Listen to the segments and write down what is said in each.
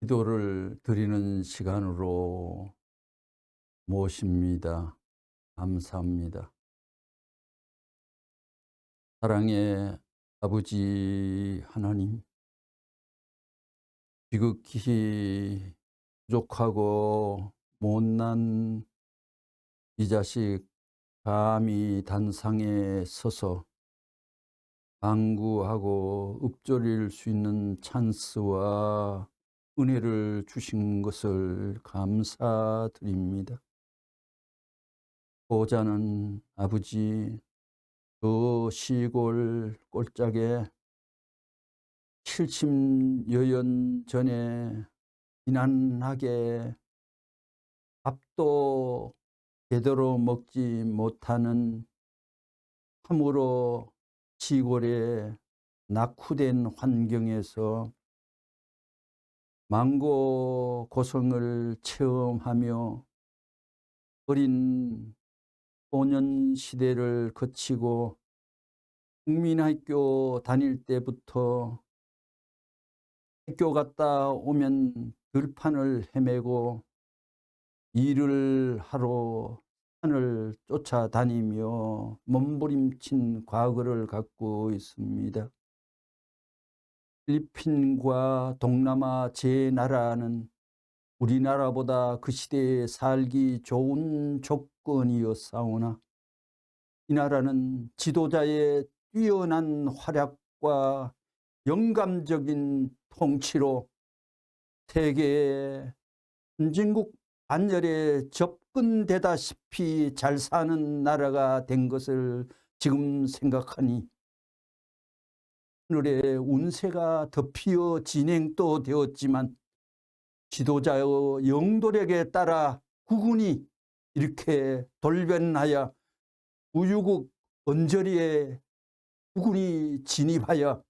기도를 드리는 시간으로 모십니다. 감사합니다. 사랑의 아버지 하나님, 지극히 부족하고 못난 이 자식 감히 단상에 서서 간구하고 읊조릴 수 있는 찬스와 은혜를 주신 것을 감사드립니다. 보호자는 아버지, 그 시골 꼴짝에 70여 년 전에 비난하게 밥도 제대로 먹지 못하는 참으로 시골의 낙후된 환경에서 망고 고성을 체험하며 어린 소년 시대를 거치고 국민학교 다닐 때부터 학교 갔다 오면 들판을 헤매고 일을 하러 산을 쫓아다니며 몸부림친 과거를 갖고 있습니다. 필리핀과 동남아 제 나라는 우리나라보다 그 시대에 살기 좋은 조건이었사오나 이 나라는 지도자의 뛰어난 활약과 영감적인 통치로 세계의 선진국 반열에 접근되다시피 잘 사는 나라가 된 것을 지금 생각하니 하늘의 운세가 덮여 진행도 되었지만 지도자의 영도력에 따라 국군이 이렇게 돌변하여 우유국 언저리에 국군이 진입하여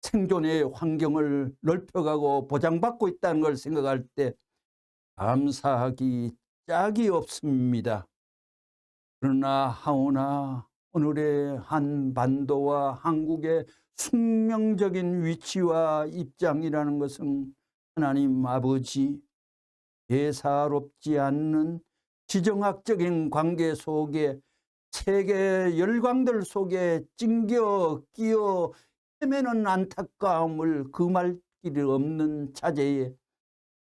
생존의 환경을 넓혀가고 보장받고 있다는 걸 생각할 때 감사하기 짝이 없습니다. 그러나 하오나 오늘의 한반도와 한국의 숙명적인 위치와 입장이라는 것은 하나님 아버지, 예사롭지 않는 지정학적인 관계 속에 세계 열강들 속에 찡겨 끼어 헤매는 안타까움을 금할 길이 없는 차제에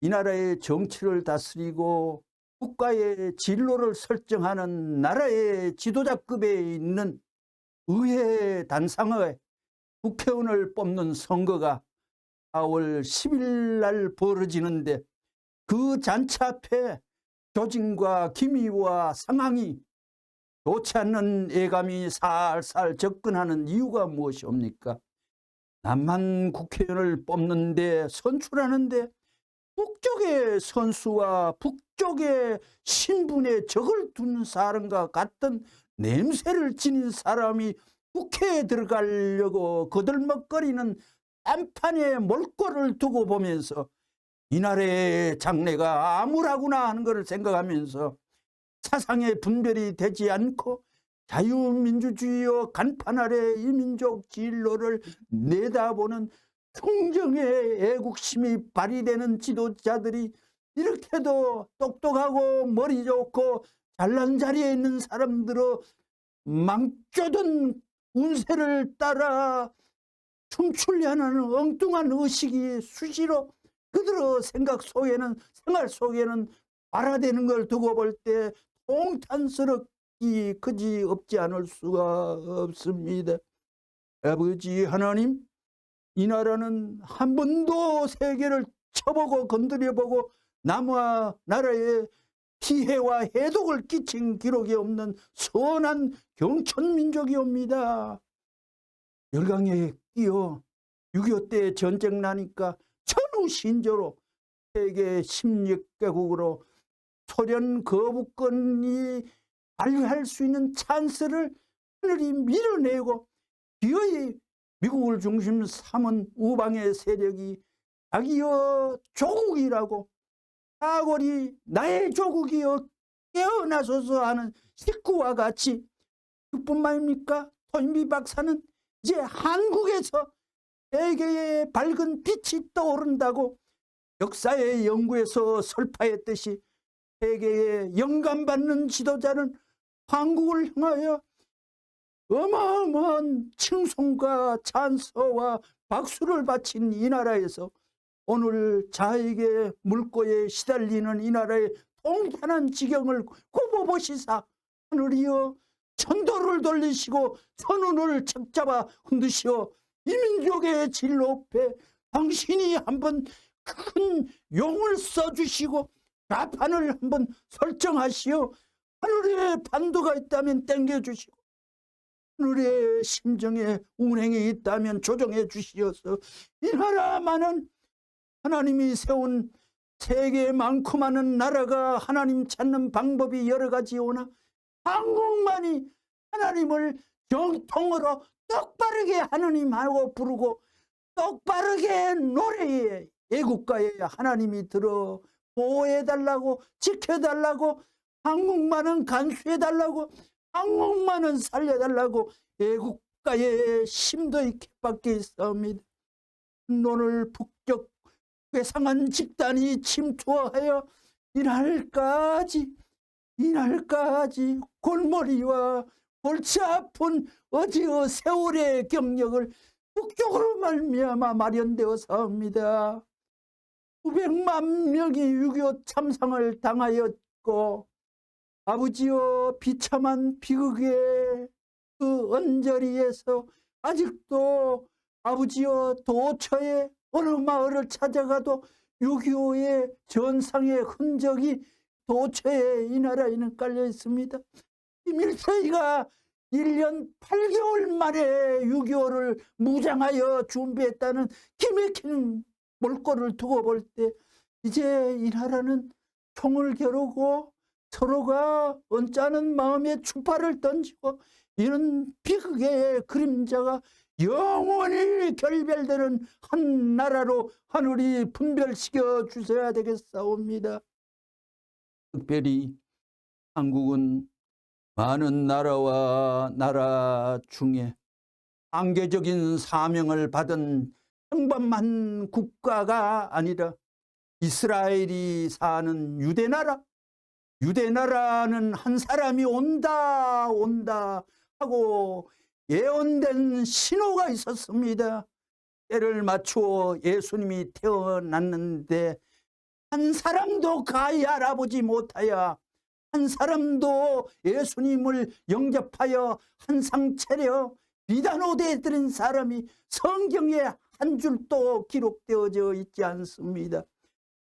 이 나라의 정치를 다스리고 국가의 진로를 설정하는 나라의 지도자급에 있는 의회 단상의 국회의원을 뽑는 선거가 4월 10일 날 벌어지는데 그 잔치 앞에 조짐과 기미와 상황이 좋지 않는 예감이 살살 접근하는 이유가 무엇이옵니까? 남한 국회의원을 뽑는데 선출하는데 북쪽의 선수와 북쪽의 신분에 적을 둔 사람과 같은 냄새를 지닌 사람이 국회에 들어가려고 거들먹거리는 딴판에 몰골을 두고 보면서 이 나라의 장래가 암울하구나 하는 것을 생각하면서 사상의 분별이 되지 않고 자유민주주의와 간판 아래 이 민족 진로를 내다보는 충정의 애국심이 발휘되는 지도자들이 이렇게도 똑똑하고 머리 좋고 잘난 자리에 있는 사람들의 망조던 운세를 따라 춤추려는 엉뚱한 의식이 수시로 그들의 생각 속에는 생활 속에는 발화되는 걸 두고 볼 때 통탄스럽기 그지 없지 않을 수가 없습니다. 아버지 하나님, 이 나라는 한 번도 세계를 쳐보고 건드려보고 남과 나라에 피해와 해독을 끼친 기록이 없는 선한 경천민족이옵니다. 열강에 끼어 6.25 때 전쟁 나니까 천우신조로 세계 16개국으로 소련 거부권이 발휘할 수 있는 찬스를 하늘이 밀어내고 기어이 미국을 중심 삼은 우방의 세력이 자기의 조국이라고 사골이 나의 조국이여 깨어나소서 하는 식구와 같이 그뿐만입니까? 토인비 박사는 이제 한국에서 세계의 밝은 빛이 떠오른다고 역사의 연구에서 설파했듯이 세계에 영감받는 지도자는 한국을 향하여 어마어마한 칭송과 찬서와 박수를 바친 이 나라에서 오늘 자에게 물고에 시달리는 이 나라의 통탄한 지경을 굽어보시사 하늘이여 천도를 돌리시고 천운을 책잡아 흔드시어 이 민족의 질 높에 당신이 한번 큰 용을 써주시고 나판을 한번 설정하시어 하늘에 반도가 있다면 땡겨주시고 하늘의 심정에 운행이 있다면 조정해 주시어서 이 나라만은 하나님이 세운 세계 많고 많은 나라가 하나님 찾는 방법이 여러 가지오나 한국만이 하나님을 정통으로 똑바르게 하나님하고 부르고 똑바르게 노래해 애국가에 하나님이 들어 보호해달라고 지켜달라고 한국만은 간수해달라고 한국만은 살려달라고 애국가에 심도 있게 밖에 있사옵니다. 논을 북적 괴상한 집단이 침투하여 이날까지 골머리와 골치 아픈 어지어 세월의 경력을 북쪽으로 말미암아 마련되어서옵니다. 900만 명이 6.25 참상을 당하였고 아버지여 비참한 비극의 그 언저리에서 아직도 아버지여 도처에 어느 마을을 찾아가도 6.25의 전상의 흔적이 도처에 이 나라에는 깔려 있습니다. 김일성이가 1년 8개월 만에 6.25를 무장하여 준비했다는 기맥히는 몰골을 두고 볼 때 이제 이 나라는 총을 겨루고 서로가 언짢은 마음에 추파를 던지고 이런 비극의 그림자가 영원히 결별되는 한 나라로 하늘이 분별시켜 주셔야 되겠사옵니다. 특별히 한국은 많은 나라와 나라 중에 한계적인 사명을 받은 평범한 국가가 아니라 이스라엘이 사는 유대나라는 한 사람이 온다 하고 예언된 신호가 있었습니다. 때를 맞추어 예수님이 태어났는데 한 사람도 가히 알아보지 못하여 한 사람도 예수님을 영접하여 한 상 차려 비단오대 들은 사람이 성경에 한 줄도 기록되어져 있지 않습니다.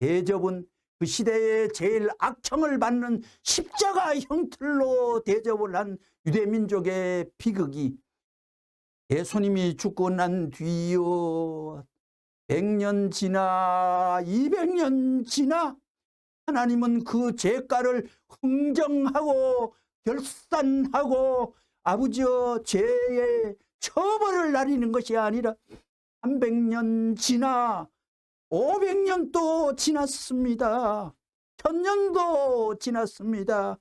대접은 그 시대에 제일 악청을 받는 십자가 형틀로 대접을 한 유대민족의 비극이 예수님이 죽고 난 뒤요 100년 지나 200년 지나 하나님은 그 죄가를 흥정하고 결산하고 아버지여 죄의 처벌을 나리는 것이 아니라 300년 지나 500년도 지났습니다. 1000년도 지났습니다.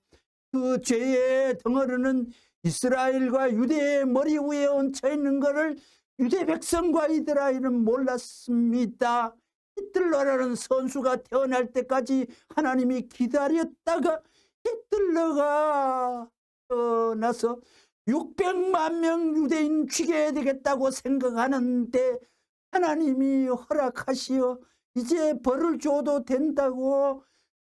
그 죄의 덩어리는 이스라엘과 유대의 머리 위에 얹혀 있는 것을 유대 백성과 이스라엘은 몰랐습니다. 히틀러라는 선수가 태어날 때까지 하나님이 기다렸다가 히틀러가 나서 600만 명 유대인 죽여야 되겠다고 생각하는데 하나님이 허락하시어 이제 벌을 줘도 된다고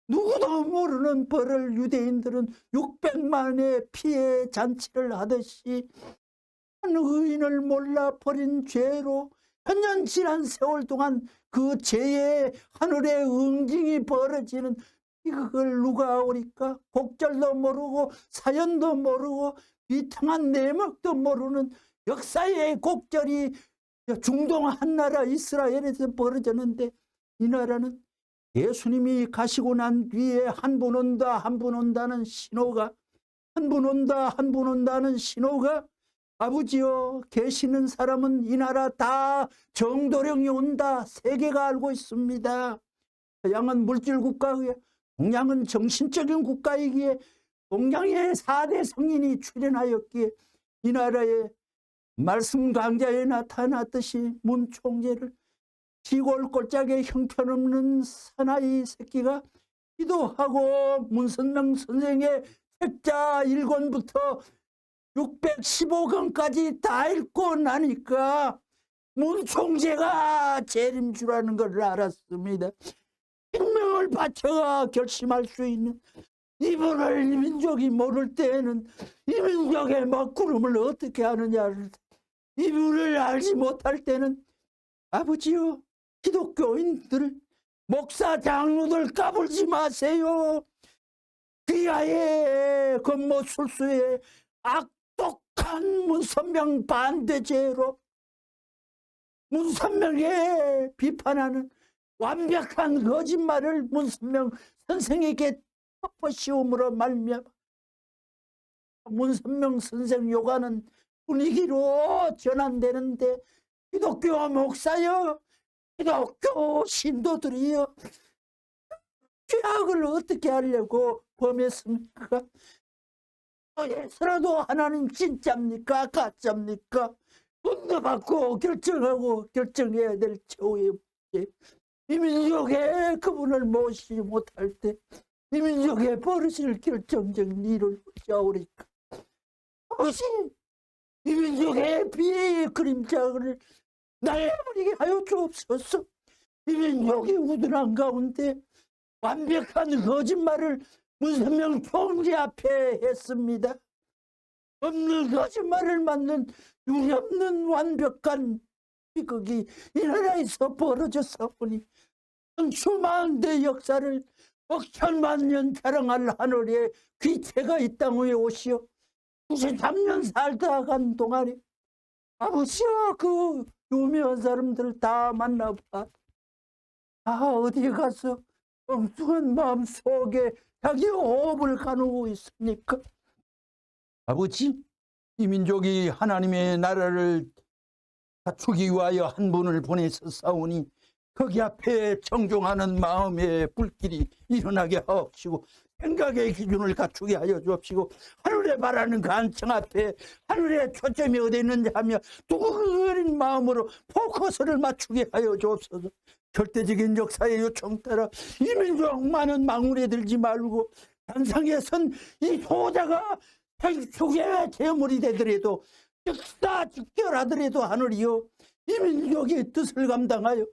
누구도 모르는 벌을 유대인들은 600만의 피해 잔치를 하듯이 한 의인을 몰라 버린 죄로 몇 년 지난 세월 동안 그 죄의 하늘의 응징이 벌어지는 이걸 누가 오리까? 곡절도 모르고 사연도 모르고 비탕한 내막도 모르는 역사의 곡절이 중동 한 나라 이스라엘에서 벌어졌는데 이 나라는 예수님이 가시고 난 뒤에 한 분 온다 한 분 온다는 신호가 한 분 온다 한 분 온다는 신호가 아버지여 계시는 사람은 이 나라 다 정도령이 온다 세계가 알고 있습니다. 서양은 물질 국가이기에 동양은 정신적인 국가이기에 동양의 4대 성인이 출현하였기에 이 나라에 말씀 강자에 나타났듯이 문 총재를 시골 꼴짝에 형편없는 사나이 새끼가 기도하고 문선명 선생의 책자 1권부터 615권까지 다 읽고 나니까 문총재가 재림주라는 걸 알았습니다. 생명을 바쳐가 결심할 수 있는 이분을 이 민족이 모를 때에는 이 민족의 먹구름을 어떻게 하느냐를, 이분을 알지 못할 때는 아버지요, 기독교인들, 목사 장로들 까불지 마세요. 귀하의 건모술수의 악독한 문선명 반대죄로 문선명에 비판하는 완벽한 거짓말을 문선명 선생에게 덮어씌움으로 말미암아 문선명 선생 욕하는 분위기로 전환되는데, 기독교 목사여, 기독교 신도들이여, 죄악을 어떻게 하려고 범했습니까? 에서라도 하나님 진짜입니까 가짜입니까? 분노받고 결정해야 될 최후의 문제. 이 민족에 그분을 모시지 못할 때 이 민족에 벌어질 결정적인 일을 어찌하오리까? 아버지, 이 민족의 비애의 그림자를 날려버리게 하여 주옵소서. 이 민족이 우둔한 가운데 완벽한 거짓말을 문선명 총재 앞에 했습니다. 없는 거짓말을 만든 유례없는 완벽한 비극이 이 나라에서 벌어졌사오니 수만대 역사를 억천만 년 자랑할 하늘에 귀체가 이 땅 위에 오시어 93년 살다 간 동안에 아버지와 그 유명한 사람들 다 만나봐. 어디에 가서 엉뚱한 마음속에 자기 호흡을 가누고 있습니까? 아버지, 이 민족이 하나님의 나라를 갖추기 위하여 한 분을 보내서 싸우니 거기 앞에 정종하는 마음의 불길이 일어나게 하옵시고, 생각의 기준을 갖추게 하여 주옵시고, 하늘에 바라는 간청 앞에 하늘의 초점이 어디 있는지 하며 두근거린 마음으로 포커스를 맞추게 하여 주옵소서. 절대적인 역사의 요청 따라 이 민족 많은 망울에 들지 말고, 단상에 선 이 소자가 생축의 제물이 되더라도, 즉사즉결하더라도 하늘이요, 이 민족의 뜻을 감당하여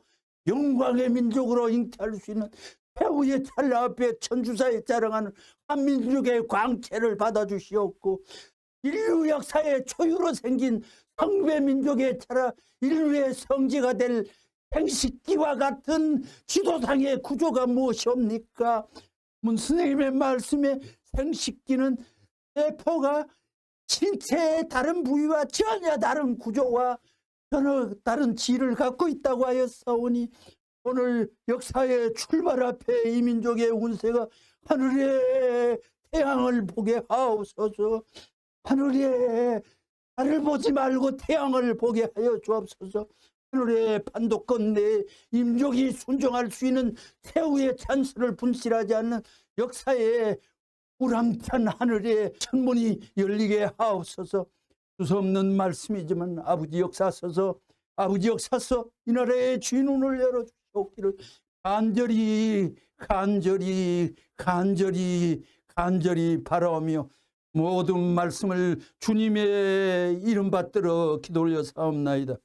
영광의 민족으로 잉태할 수 있는 최후의 찰나 앞에 천주사에 자랑하는 한민족의 광채를 받아주시옵고, 인류 역사의 초유로 생긴 성배 민족의 차라 인류의 성지가 될 생식기와 같은 지도상의 구조가 무엇이옵니까? 문선생님의 말씀에 생식기는 세포가 신체의 다른 부위와 전혀 다른 구조와 전혀 다른 질을 갖고 있다고 하였사오니, 오늘 역사의 출발 앞에 이 민족의 운세가 하늘의 태양을 보게 하옵소서. 하늘에 달을 보지 말고 태양을 보게 하여 주옵소서. 하늘의 판도권 내에 임족이 순종할 수 있는 최후의 찬스를 분실하지 않는 역사의 우람찬 하늘의 천문이 열리게 하옵소서. 두서없는 말씀이지만 아버지 역사서서, 아버지 역사서 이 나라의 주인문을 열어주시옵기를 간절히 바라오며 모든 말씀을 주님의 이름 받들어 기도 올려 사옵나이다.